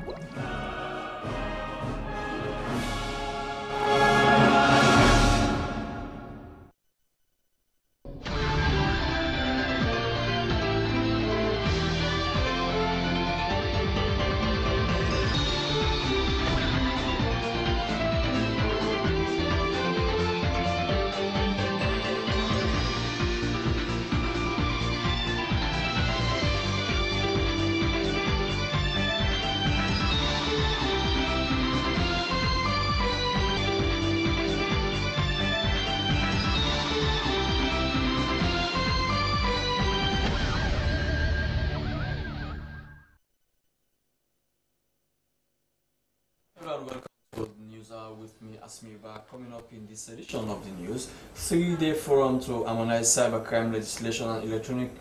Welcome to the news hour with me, Asmiva. Coming up in this edition of the news, three-day forum to harmonize cybercrime legislation and electronic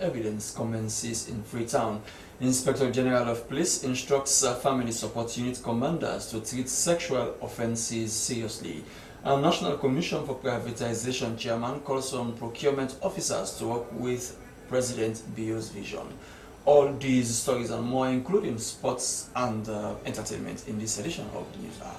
evidence commences in Freetown. Inspector General of Police instructs family support unit commanders to treat sexual offences seriously. Our National Commission for Privatization chairman calls on procurement officers to work with President Bio's vision. All these stories and more, including sports and entertainment, in this edition of the News Hour.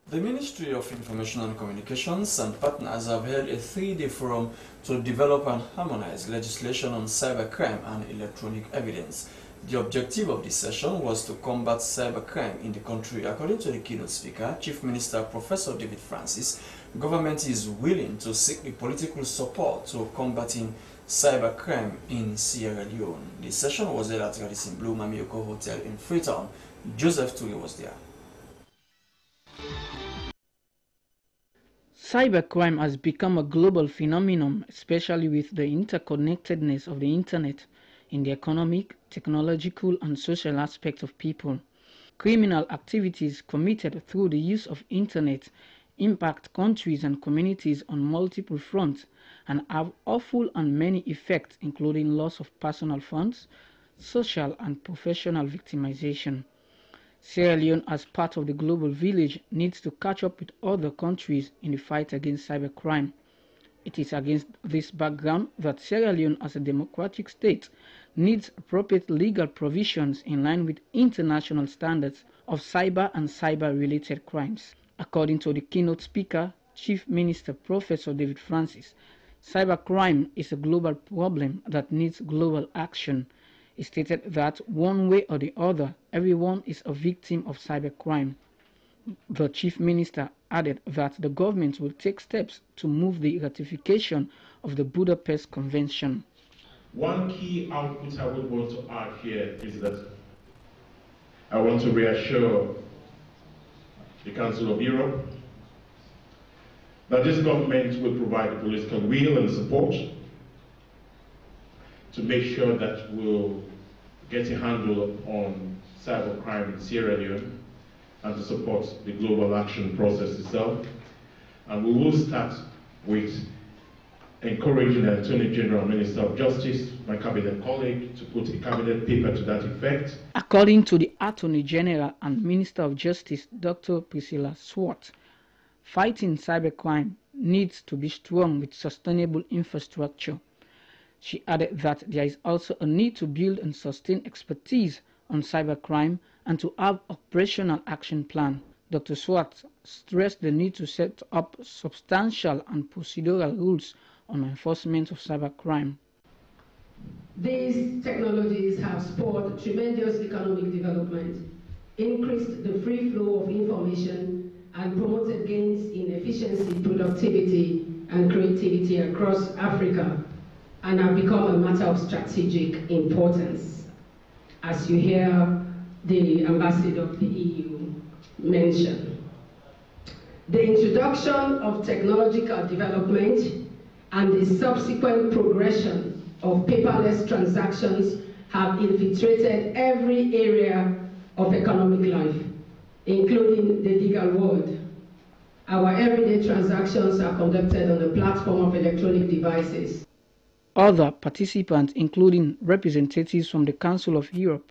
The Ministry of Information and Communications and partners have held a three-day forum to develop and harmonize legislation on cybercrime and electronic evidence. The objective of this session was to combat cybercrime in the country. According to the keynote speaker, Chief Minister Professor David Francis, government is willing to seek the political support to combating cybercrime in Sierra Leone. The session was held at Radisson Blu Mamioko Hotel in Freetown. Joseph Turi was there. Cybercrime has become a global phenomenon, especially with the interconnectedness of the internet in the economic, technological, and social aspects of people. Criminal activities committed through the use of internet impact countries and communities on multiple fronts and have awful and many effects, including loss of personal funds, social and professional victimization. Sierra Leone, as part of the global village, needs to catch up with other countries in the fight against cybercrime. It is against this background that Sierra Leone, as a democratic state, needs appropriate legal provisions in line with international standards of cyber and cyber-related crimes. According to the keynote speaker, Chief Minister Professor David Francis, cybercrime is a global problem that needs global action. He stated that one way or the other, everyone is a victim of cybercrime. The Chief Minister added that the government will take steps to move the ratification of the Budapest Convention. One key output I would want to add here is that I want to reassure the Council of Europe that this government will provide the political will and support to make sure that we'll get a handle on cybercrime in Sierra Leone and to support the global action process itself. And we will start with encouraging the Attorney General Minister of Justice, my cabinet colleague, to put a cabinet paper to that effect. According to the Attorney General and Minister of Justice, Dr. Priscilla Swart, fighting cybercrime needs to be strong with sustainable infrastructure. She added that there is also a need to build and sustain expertise on cybercrime and to have an operational action plan. Dr. Swart stressed the need to set up substantial and procedural rules on enforcement of cybercrime. These technologies have spurred tremendous economic development, increased the free flow of information, and promoted gains in efficiency, productivity, and creativity across Africa, and have become a matter of strategic importance, as you hear the Ambassador of the EU mention. The introduction of technological development and the subsequent progression of paperless transactions have infiltrated every area of economic life, including the legal world. Our everyday transactions are conducted on the platform of electronic devices. Other participants, including representatives from the Council of Europe,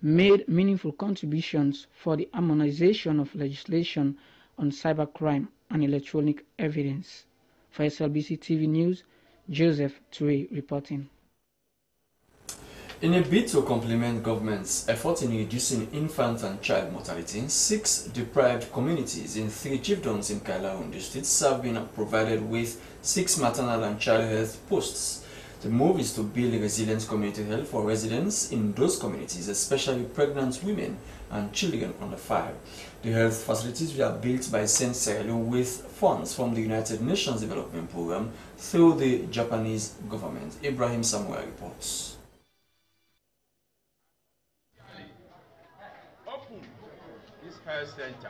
made meaningful contributions for the harmonization of legislation on cybercrime and electronic evidence. For SLBC TV News, Joseph Toure reporting. In a bid to complement government's effort in reducing infant and child mortality, 6 deprived communities in 3 chiefdoms in Kailahun districts have been provided with 6 maternal and child health posts. The move is to build resilient community health for residents in those communities, especially pregnant women and children under 5. The health facilities were built by St. Cyril with funds from the United Nations Development Program through the Japanese government. Ibrahim Samuel reports. Health Center.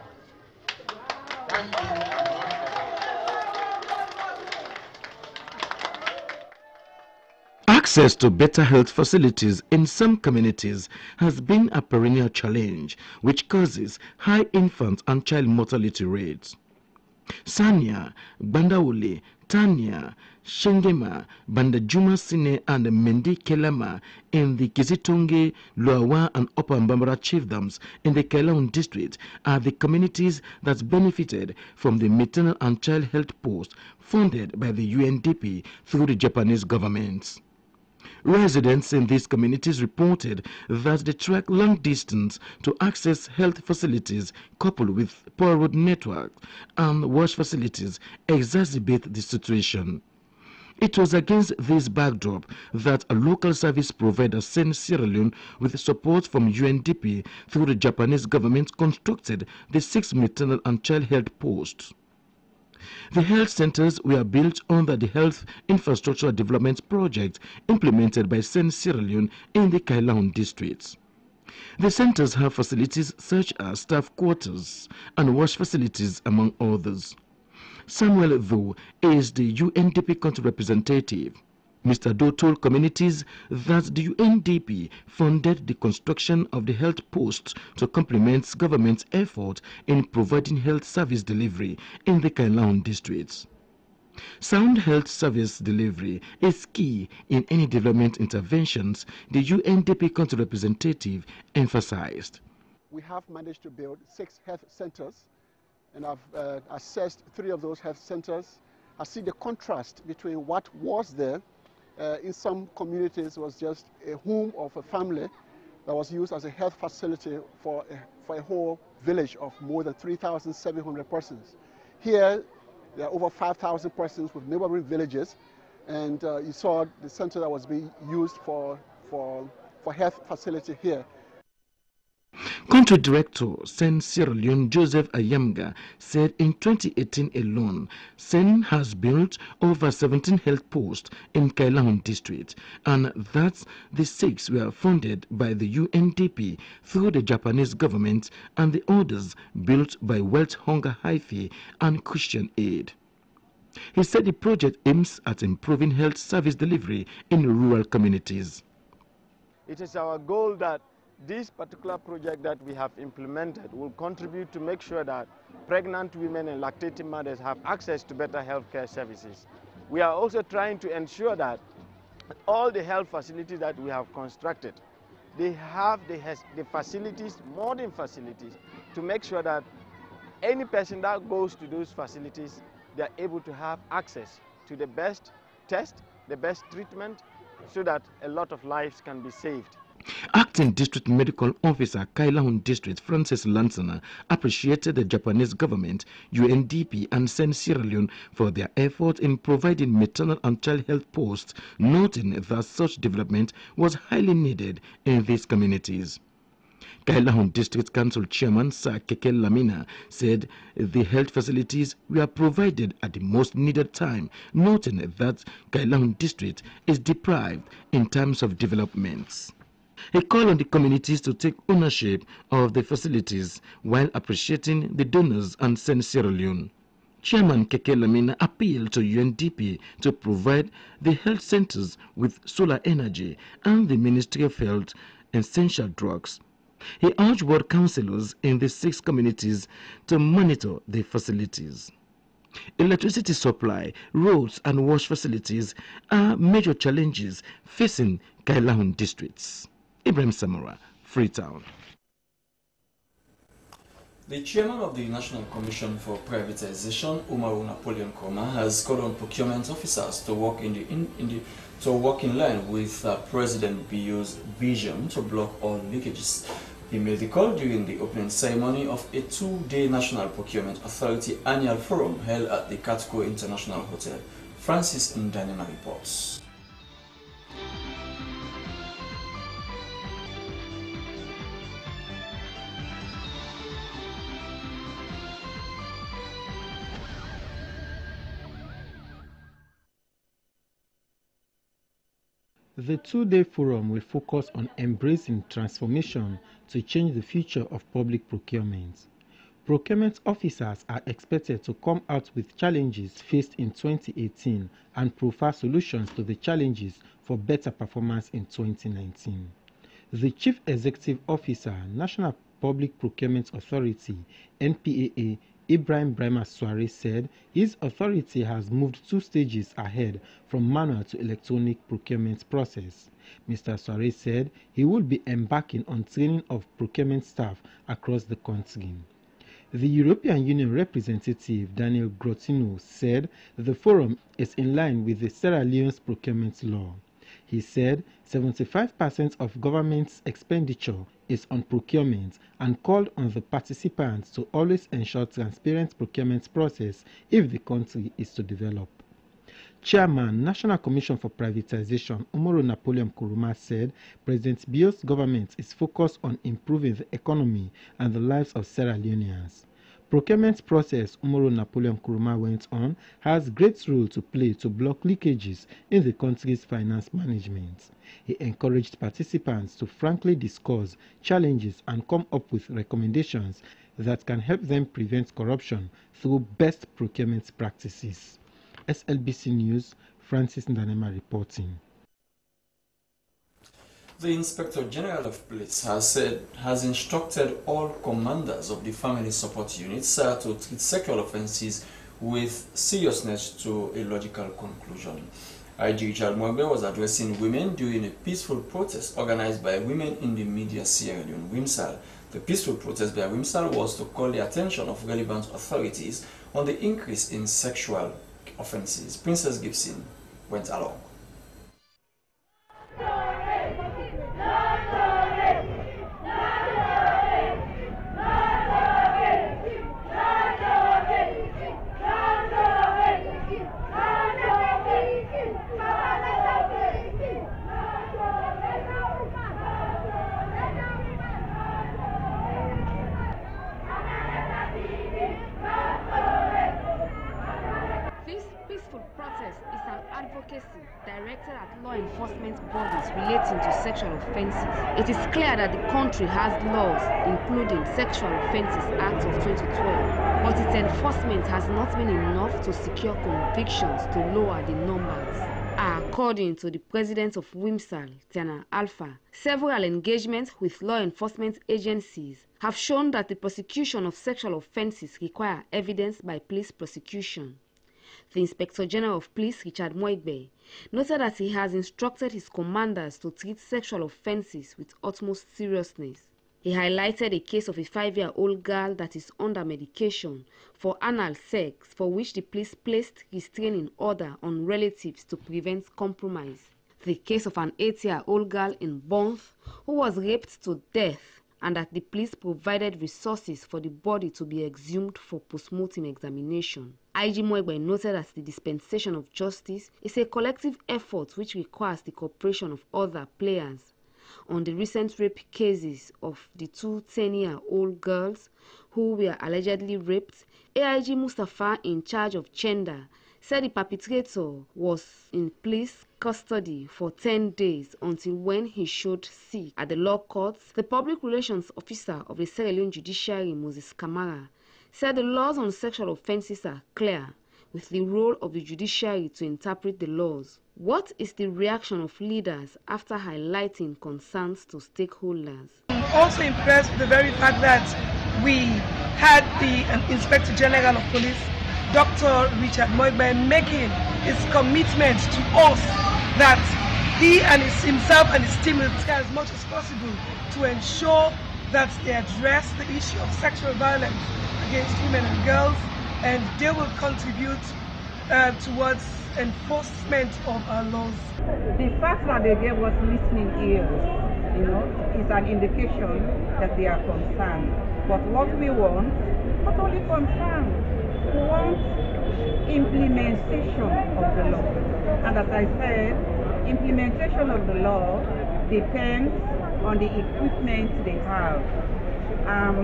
Access to better health facilities in some communities has been a perennial challenge, which causes high infant and child mortality rates. Sanya, Bandaule, Tanya, Shengema, Bandajuma Sine and Mendi Kelama in the Kizitonge, Luawa and Upper Mbambara chiefdoms in the Kailahun district are the communities that benefited from the maternal and child health post funded by the UNDP through the Japanese government. Residents in these communities reported that they trek long distance to access health facilities coupled with poor road network and wash facilities exacerbate the situation. It was against this backdrop that a local service provider sent Sierra Leone with support from UNDP through the Japanese government constructed the 6 maternal and child health posts. The health centers were built under the Health Infrastructure Development Project implemented by St. Sierra Leone in the Kailahun districts. The centers have facilities such as staff quarters and wash facilities, among others. Samuel Though is the UNDP country representative. Mr. Doe told communities that the UNDP funded the construction of the health posts to complement government's effort in providing health service delivery in the Kailahun districts. Sound health service delivery is key in any development interventions, the UNDP country representative emphasized. We have managed to build 6 health centers, and I've assessed 3 of those health centers. I see the contrast between what was there. In some communities was just a home of a family that was used as a health facility for a whole village of more than 3,700 persons. Here, there are over 5,000 persons with neighboring villages, and you saw the center that was being used for health facility here. Country Director St. Sierra Leone Joseph Ayamga said in 2018 alone, St. has built over 17 health posts in Kailahun district, and that the 6 were funded by the UNDP through the Japanese government and the others built by World Hunger Hyphae and Christian Aid. He said the project aims at improving health service delivery in rural communities. It is our goal that this particular project that we have implemented will contribute to make sure that pregnant women and lactating mothers have access to better healthcare services. We are also trying to ensure that all the health facilities that we have constructed, they have the facilities, modern facilities, to make sure that any person that goes to those facilities, they are able to have access to the best test, the best treatment, so that a lot of lives can be saved. Acting District Medical Officer Kailahun District Francis Lansana appreciated the Japanese government, UNDP and St. Sierra Leone for their effort in providing maternal and child health posts, noting that such development was highly needed in these communities. Kailahun District Council Chairman Sir Keke Lamina said the health facilities were provided at the most needed time, noting that Kailahun District is deprived in terms of developments. He called on the communities to take ownership of the facilities while appreciating the donors and St. Sierra Leone. Chairman Keke Lamina appealed to UNDP to provide the health centers with solar energy and the Ministry of Health essential drugs. He urged ward councillors in the 6 communities to monitor the facilities. Electricity supply, roads and wash facilities are major challenges facing Kailahun districts. Ibrahim Samora, Freetown. The chairman of the National Commission for Privatization, Umaru Napoleon Nkrumah, has called on procurement officers to work in line with President Bio's vision to block all leakages. He made the call during the opening ceremony of a 2-day National Procurement Authority annual forum held at the Katko International Hotel. Francis Ndanema reports. The 2-day forum will focus on embracing transformation to change the future of public procurement. Procurement officers are expected to come out with challenges faced in 2018 and profile solutions to the challenges for better performance in 2019. The Chief Executive Officer, National Public Procurement Authority, NPAA, Ibrahim Brahma Sware said his authority has moved 2 stages ahead from manual to electronic procurement process. Mr. Sware said he will be embarking on training of procurement staff across the country. The European Union representative Daniel Grotino said the forum is in line with the Sierra Leone's procurement law. He said 75% of government's expenditure is on procurement and called on the participants to always ensure transparent procurement process if the country is to develop. Chairman, National Commission for Privatization, Umaru Napoleon Nkrumah said President Bio's government is focused on improving the economy and the lives of Sierra Leoneans. Procurement process, Umaru Napoleon Nkrumah went on, has great role to play to block leakages in the country's finance management. He encouraged participants to frankly discuss challenges and come up with recommendations that can help them prevent corruption through best procurement practices. SLBC News, Francis Ndanema reporting. The Inspector General of Police has instructed all commanders of the family support units to treat sexual offences with seriousness to a logical conclusion. IG Richard Mwegbe was addressing women during a peaceful protest organized by Women in the Media Sierra Leone, WIMSAL. The peaceful protest by WIMSAL was to call the attention of relevant authorities on the increase in sexual offences. Princess Gibson went along. Directed at law enforcement bodies relating to sexual offences. It is clear that the country has laws, including Sexual Offences Act of 2012, but its enforcement has not been enough to secure convictions to lower the numbers. According to the president of WIMSAL, Tiana Alpha, several engagements with law enforcement agencies have shown that the prosecution of sexual offences require evidence by police prosecution. The Inspector General of Police, Richard Mwegbe, noted that he has instructed his commanders to treat sexual offences with utmost seriousness. He highlighted a case of a 5-year-old girl that is under medication for anal sex, for which the police placed restraining order on relatives to prevent compromise. The case of an 8-year-old girl in Bonth who was raped to death, and that the police provided resources for the body to be exhumed for post-mortem examination. IG Mwegbe noted that the dispensation of justice is a collective effort which requires the cooperation of other players. On the recent rape cases of the 2 10-year-old girls who were allegedly raped, AIG Mustafa, in charge of Chenda, said the perpetrator was in police custody for 10 days until when he showed sick. At the law courts, the public relations officer of the Sierra Leone Judiciary, Moses Kamara, said the laws on sexual offences are clear, with the role of the judiciary to interpret the laws. What is the reaction of leaders after highlighting concerns to stakeholders? I'm also impressed with the very fact that we had the Inspector General of Police, Dr. Richard Moigbe, making his commitment to us that he and himself and his team will try as much as possible to ensure that they address the issue of sexual violence against women and girls, and they will contribute towards enforcement of our laws. The fact that they gave us listening ears, is an indication that they are concerned. But what we want, not only concern, we want implementation of the law. And as I said, implementation of the law depends on the equipment they have.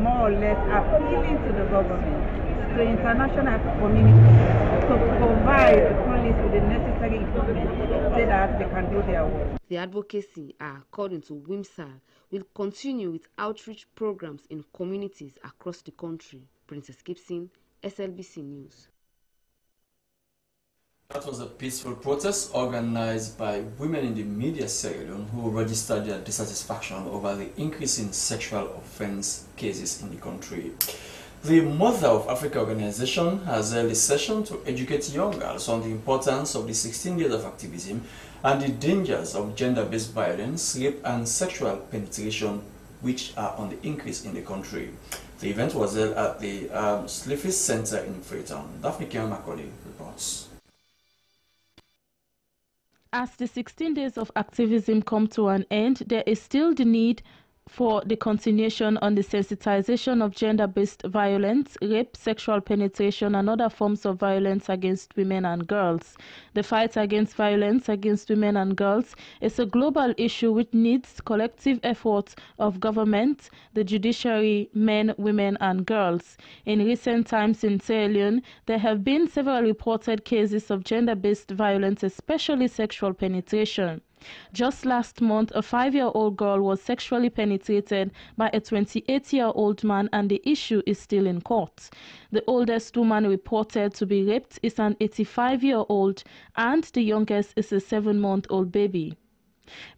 More or less appealing to the government, to the international community, to provide the police with the necessary equipment so that they can do their work. The advocacy, according to WIMSAL, will continue with outreach programs in communities across the country. Princess Gibson, SLBC News. That was a peaceful protest organized by women in the media Sierra Leone who registered their dissatisfaction over the increase in sexual offense cases in the country. The Mother of Africa organization has held a session to educate young girls on the importance of the 16 days of activism and the dangers of gender-based violence, rape and sexual penetration, which are on the increase in the country. The event was held at the Slifis Center in Freetown. Daphne Macaulay reports. As the 16 days of activism come to an end, there is still the need for the continuation on the sensitization of gender-based violence, rape, sexual penetration and other forms of violence against women and girls. The fight against violence against women and girls is a global issue which needs collective efforts of government, the judiciary, men, women and girls. In recent times in Sierra Leone, there have been several reported cases of gender-based violence, especially sexual penetration. Just last month, a 5-year-old girl was sexually penetrated by a 28-year-old man and the issue is still in court. The oldest woman reported to be raped is an 85-year-old and the youngest is a 7-month-old baby.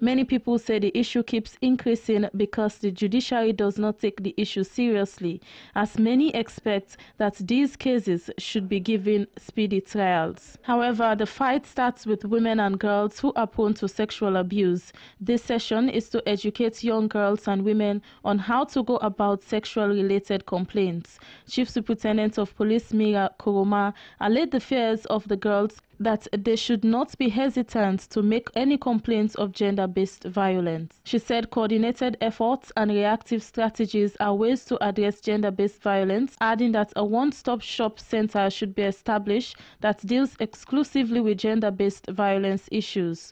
Many people say the issue keeps increasing because the judiciary does not take the issue seriously, as many expect that these cases should be given speedy trials. However, the fight starts with women and girls who are prone to sexual abuse. This session is to educate young girls and women on how to go about sexual-related complaints. Chief Superintendent of Police Mira Koroma allayed the fears of the girls that they should not be hesitant to make any complaints of gender-based violence. She said coordinated efforts and reactive strategies are ways to address gender-based violence, adding that a one-stop shop center should be established that deals exclusively with gender-based violence issues.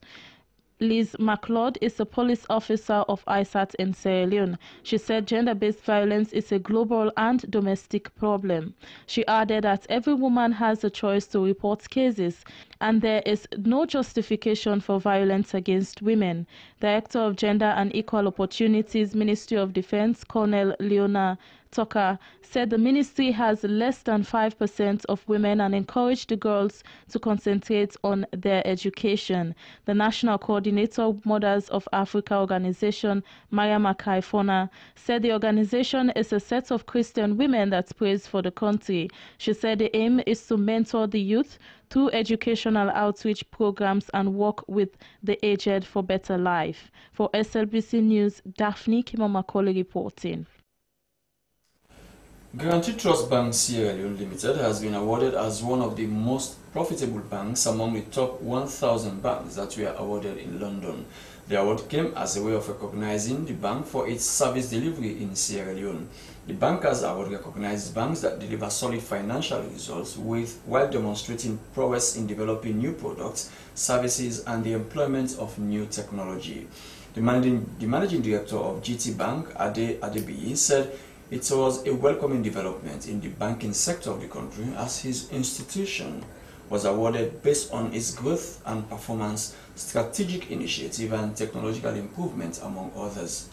Liz McLeod is a police officer of ISAT in Sierra Leone. She said gender-based violence is a global and domestic problem. She added that every woman has a choice to report cases and there is no justification for violence against women. Director of Gender and Equal Opportunities, Ministry of Defense, Colonel Leona Tucker, said the ministry has less than 5% of women and encouraged the girls to concentrate on their education. The National Coordinator of Mothers of Africa organization, Maria Makai-Fona, said the organization is a set of Christian women that prays for the country. She said the aim is to mentor the youth through educational outreach programs and work with the aged for better life. For SLBC News, Daphne Macaulay reporting. Guaranty Trust Bank Sierra Leone Limited has been awarded as one of the most profitable banks among the top 1,000 banks that were awarded in London. The award came as a way of recognizing the bank for its service delivery in Sierra Leone. The Bankers Award recognizes banks that deliver solid financial results while demonstrating prowess in developing new products, services and the employment of new technology. The managing director of GT Bank, Ade Adebiyi, said it was a welcoming development in the banking sector of the country as his institution was awarded based on its growth and performance, strategic initiative and technological improvement, among others.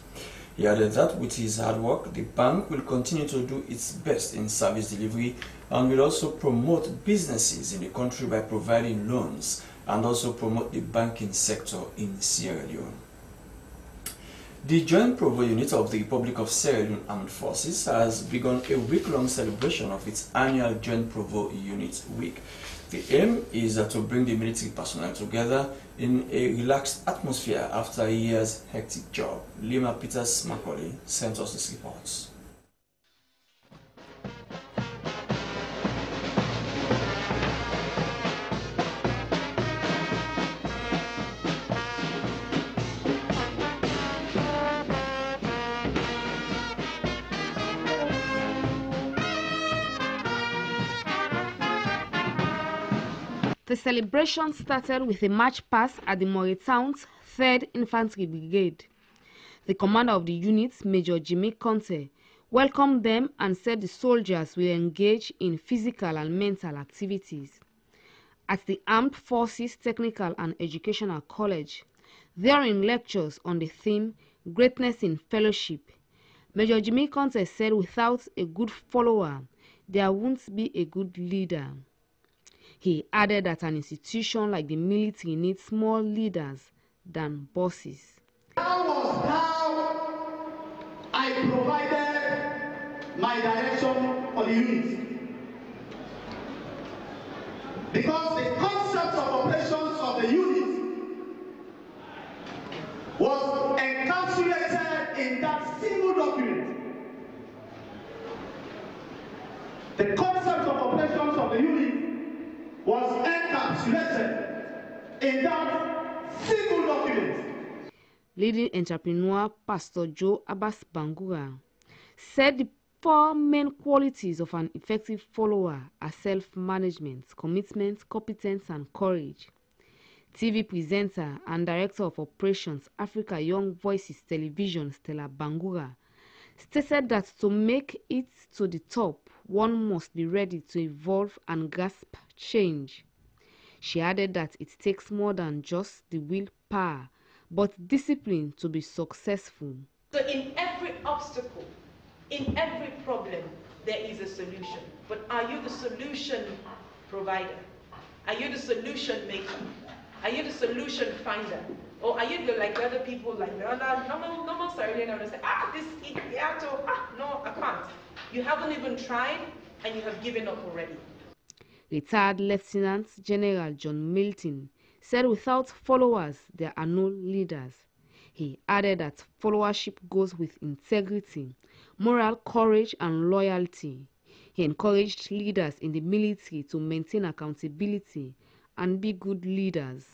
He added that with his hard work, the bank will continue to do its best in service delivery and will also promote businesses in the country by providing loans and also promote the banking sector in Sierra Leone. The Joint Provo Unit of the Republic of Sierra Leone Armed Forces has begun a week-long celebration of its annual Joint Provo Unit Week. The aim is to bring the military personnel together in a relaxed atmosphere after a year's hectic job. Lima Peters Macaulay sent us this report. The celebration started with a march past at the Moretown's 3rd Infantry Brigade. The commander of the unit, Major Jimmy Conte, welcomed them and said the soldiers will engage in physical and mental activities. At the Armed Forces Technical and Educational College, during lectures on the theme Greatness in Fellowship, Major Jimmy Conte said without a good follower, there won't be a good leader. He added that an institution like the military needs more leaders than bosses. That was how I provided my direction for the unit. Because the concept of operations of the unit was encapsulated in that single document. The concept of operations of the unit was encapsulated in that single document. Leading entrepreneur Pastor Joe Abbas Bangura said the 4 main qualities of an effective follower are self-management, commitment, competence, and courage. TV presenter and director of operations Africa Young Voices Television Stella Bangura stated that to make it to the top, one must be ready to evolve and grasp change. She added that it takes more than just the willpower, but discipline to be successful. So in every obstacle, in every problem, there is a solution. But are you the solution provider? Are you the solution maker? Are you the solution finder? Or are you like the other people, like the other normal Sierra Leoneans say, no, I can't. You haven't even tried and you have given up already. Retired Lieutenant General John Milton said without followers, there are no leaders. He added that followership goes with integrity, moral courage, and loyalty. He encouraged leaders in the military to maintain accountability and be good leaders.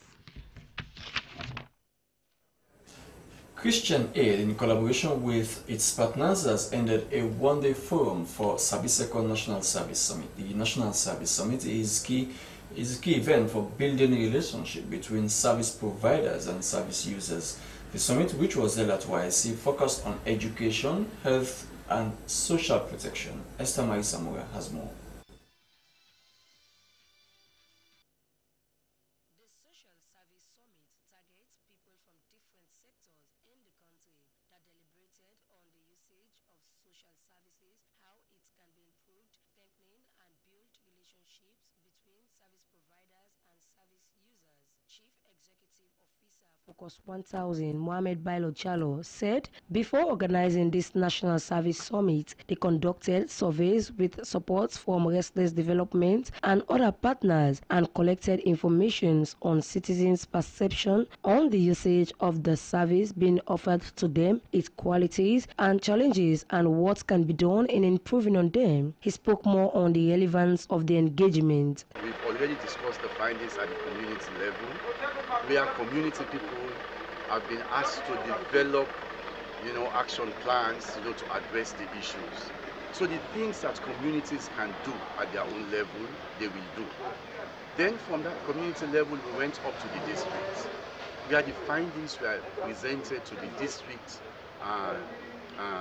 Christian Aid, in collaboration with its partners, has ended a one-day forum for SABISECO National Service Summit. The National Service Summit is a key event for building a relationship between service providers and service users. The summit, which was held at YSC, focused on education, health, and social protection. Esther Marie Samura has more. Focus 1000 Mohamed Bailo Chalo said before organizing this National Service Summit, they conducted surveys with support from Restless Development and other partners and collected information on citizens' perception on the usage of the service being offered to them, its qualities and challenges, and what can be done in improving on them. He spoke more on the relevance of the engagement. We've already discussed the findings at the community level, where community people have been asked to develop, action plans, to address the issues. So the things that communities can do at their own level, they will do. Then from that community level, we went up to the districts, where the findings were presented to the district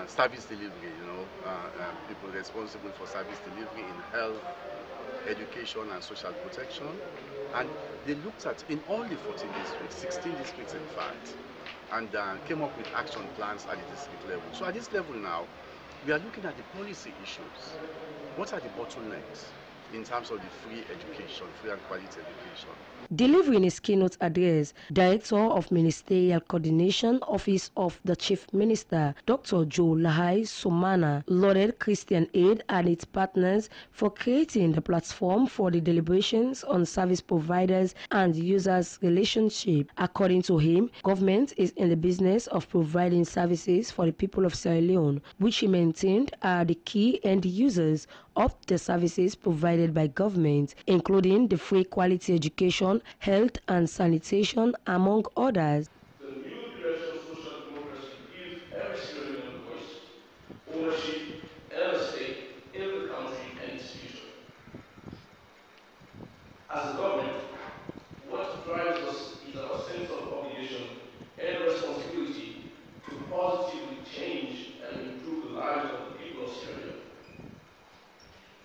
service delivery, people responsible for service delivery in health, education and social protection. And they looked at, in all the 14 districts, 16 districts in fact, and came up with action plans at the district level. So at this level now, we are looking at the policy issues. What are the bottlenecks? in terms of the free education, free and quality education. Delivering his keynote address, Director of Ministerial Coordination Office of the Chief Minister, Dr. Joe Lahai Somana, lauded Christian Aid and its partners for creating the platform for the deliberations on service providers and users' relationship. According to him, government is in the business of providing services for the people of Sierra Leone, which he maintained are the key end users of the services provided by government, including the free quality education, health and sanitation, among others. The new direction of social democracy gives every Sierra Leonean voice, ownership, and a stake in the country and its future. As a government, what drives us is our sense of obligation and responsibility to positively change and improve the lives of the people of Sierra Leone.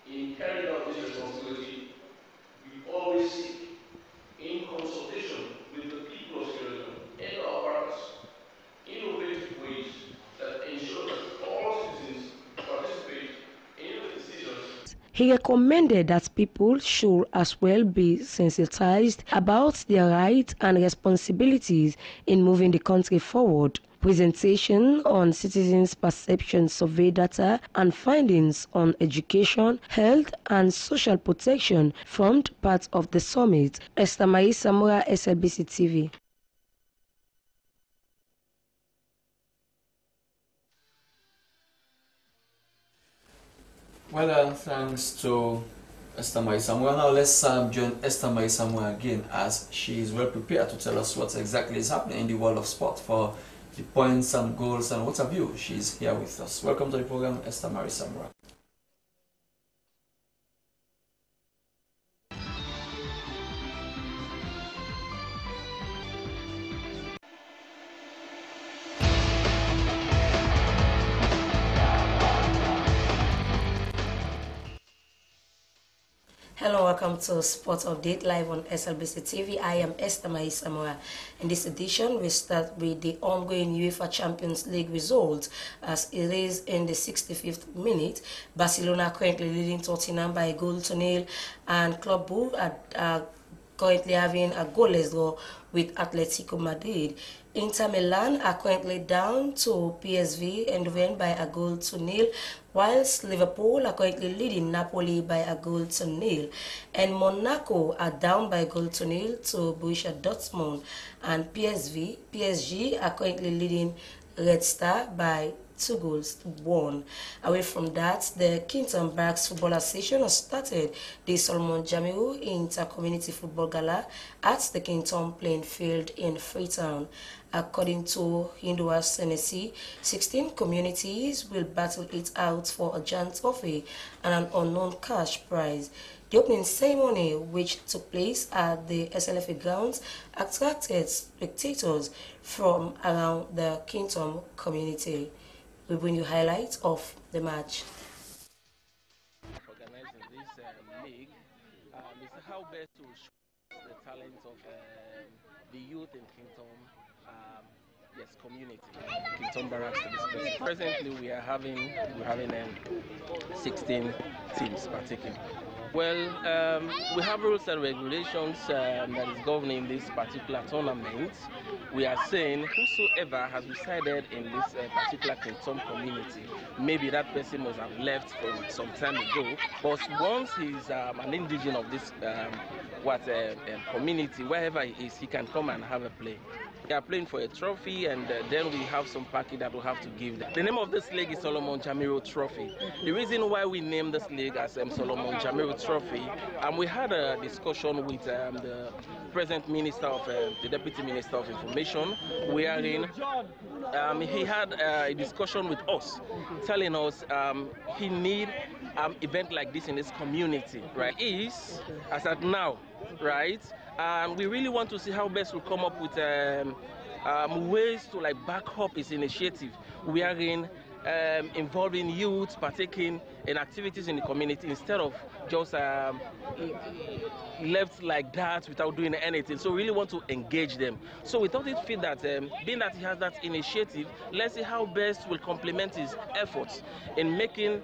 In carrying out this responsibility, we always seek, in consultation with the people of Sierra Leone and our partners, innovative ways that ensure that all citizens participate in the decisions. He recommended that people should as well be sensitized about their rights and responsibilities in moving the country forward. Presentation on citizens' perception survey data and findings on education, health and social protection formed part of the summit. Esther Marie Samura, SLBC TV. Well, thanks to Esther Marie Samura. Now let's join Esther Marie Samura again, as she is well prepared to tell us what exactly is happening in the world of sport for the points and goals and what have you. She's here with us. Welcome to the program, Esther Marie Samura. Hello, welcome to Sports Update live on SLBC TV. I am Esther Marie Samura. In this edition, we start with the ongoing UEFA Champions League results as it is in the 65th minute. Barcelona currently leading Tottenham by a goal to nil, and Club Brugge are currently having a goalless draw with Atletico Madrid. Inter Milan are currently down to PSV Eindhoven by a goal to nil, whilst Liverpool are currently leading Napoli by a goal to nil. And Monaco are down by a goal to nil to Borussia Dortmund. And PSG are currently leading Red Star by 2-1. Away from that, the Kington Barracks Football Association has started the Solomon Jamiu Inter-Community Football Gala at the Kington Playing Field in Freetown. According to Hindua Senesi, 16 communities will battle it out for a giant trophy and an unknown cash prize. The opening ceremony, which took place at the SLFA grounds, attracted spectators from around the Kington community. We bring you highlights of the match. Organizing this league is how best to show the talents of the youth in Kington, community, Kington Barracks to be specific. Presently, we are having 16 teams partaking. Well, we have rules and regulations that is governing this particular tournament. We are saying whosoever has resided in this particular Kington community, maybe that person must have left from some time ago, but once he's an indigene of this community, wherever he is, he can come and have a play. They are playing for a trophy, and then we have some package that we have to give them. The name of this league is Solomon Jamiu Trophy. The reason why we named this league as Solomon Jamiu Trophy, we had a discussion with the present minister of the Deputy Minister of Information, wherein he had a discussion with us, telling us he need event like this in his community, right? Is as at now, right? And we really want to see how best we come up with ways to back up his initiative. We are involving youth partaking in activities in the community instead of just left like that without doing anything. So we really want to engage them. So we thought it fit that, being that he has that initiative, let's see how best will complement his efforts in making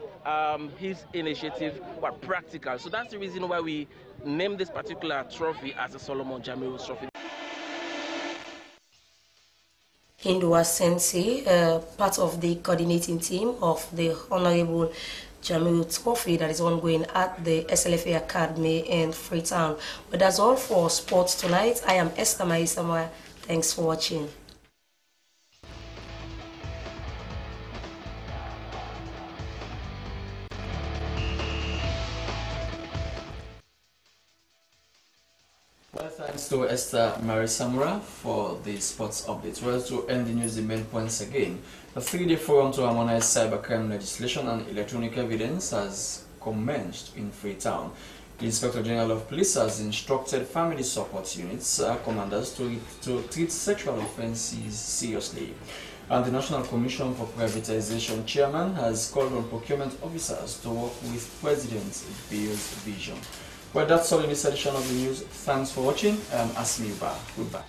his initiative practical. So that's the reason why we named this particular trophy as a Solomon Jamiru Trophy. Hindua Sensi, part of the coordinating team of the Honorable Jamiru Trophy that is ongoing at the SLFA Academy in Freetown. But that's all for sports tonight. I am Esther Maisama. Thanks for watching. Well, thanks to Esther Marisamura for the sports updates. Well, to end the news, the main points again. The 3-day forum to harmonize cybercrime legislation and electronic evidence has commenced in Freetown. The Inspector General of Police has instructed family support units commanders to treat sexual offences seriously. And the National Commission for Privatization chairman has called on procurement officers to work with President Bill's vision. Well, that's all in this edition of the news. Thanks for watching. I'm Asmi Ba. Goodbye.